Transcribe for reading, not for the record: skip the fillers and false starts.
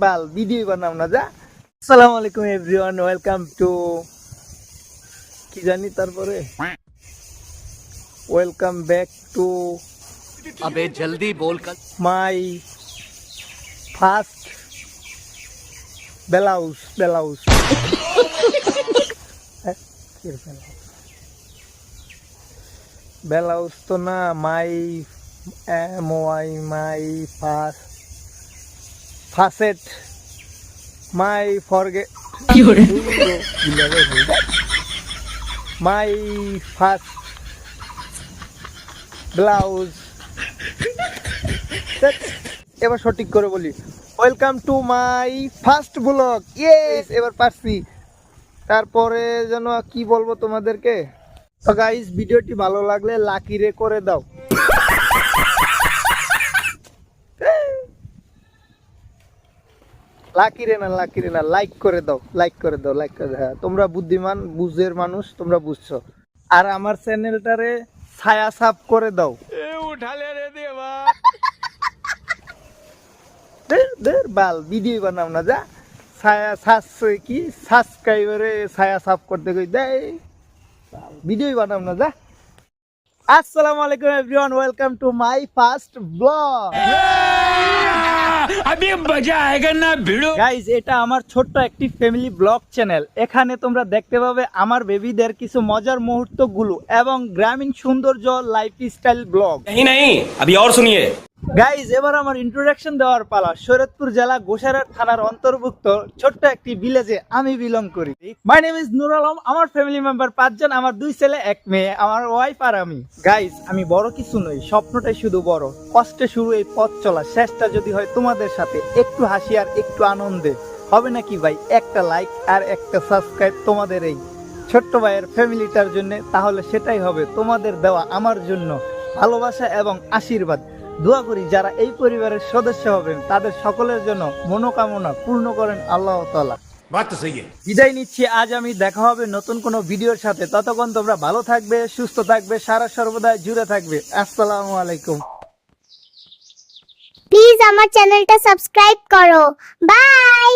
বাল video বানাও না যা। আসসালামু আলাইকুম এভরিওয়ান, ওয়েলকাম টু কি জানি তারপরে ওয়েলকাম ব্যাক টু अबे जल्दी बोल कर মাই ফার্স্ট ব্লাউজ ব্লাউজ তো না, মাই মাই ফাসেট মাই ফরগেট মাই ফার্স্ট ব্লাউজ। এবার সঠিক করে বলি, welcome to my first blog. Yes, এবার পারছি। তারপরে যেন কি বলবো তোমাদেরকে। তো গাইস, ভিডিওটি ভালো লাগলে লাকি রে করে দাও। লাকি রে না, লাইক করে দাও। হ্যাঁ, তোমরা বুদ্ধিমান, বুঝের মানুষ, তোমরা বুঝছো। আর আমার চ্যানেলটারে ছায়া সাপ করে দাও। उठाले रे देवा বাল ভিডিও বানাও না যা। ছায়া কি সাবস্ক্রাইবারে ছায়া সাপ করতে কই দেয়। ভিডিও বানাও না যা। আসসালামু আলাইকুম everyone, welcome to my first blog. अभी मजा आएगा ना भिड़ो। গাইজ, এটা আমার ছোট্ট একটি ফ্যামিলি ব্লগ চ্যানেল। এখানে তোমরা দেখতে পাবে আমার বেবিদের কিছু মজার মুহূর্তগুলো এবং গ্রামীণ সৌন্দর্য লাইফস্টাইল ব্লগ। नहीं नहीं अभी और सुनिए। গাইজ, এবার আমার ইন্ট্রোডাকশন দেওয়ার পালা। শরীয়তপুর জেলা গোসাইরহাট থানার অন্তর্ভুক্ত ছোট্ট একটি ভিলেজে আমি বিলং করি। My name is Nur Alam. আমার ফ্যামিলি মেম্বার 5 জন, আমার 2 ছেলে 1 মেয়ে, আমার ওয়াইফ আর আমি। গাইজ, আমি বড় কিছু নই, স্বপ্নটাই শুধু বড়। কষ্টে শুরু এই পথ চলা, শেষটা যদি হয় তোমাদের সাথে একটু হাসি আর একটু আনন্দে। হবে নাকি ভাই একটা লাইক আর একটা সাবস্ক্রাইব তোমাদের এই ছোট্ট ভাইয়ের ফ্যামিলিটার জন্য, তাহলে সেটাই হবে তোমাদের দেওয়া আমার জন্য ভালোবাসা এবং আশীর্বাদ। দোয়া করি যারা এই পরিবারের সদস্য হবেন তাদের সকলের জন্য মনোকামনা পূর্ণ করেন আল্লাহ তাআলা। बात तो सही है। বিদায় নিচ্ছি, আজ আমি দেখা হবে নতুন কোনো ভিডিওর সাথে। ততক্ষণ তোমরা ভালো থাকবে, সুস্থ থাকবে, সারা সর্বদা জুড়ে থাকবে। আসসালামু আলাইকুম। প্লিজ আমার চ্যানেলটা সাবস্ক্রাইব করো। বাই।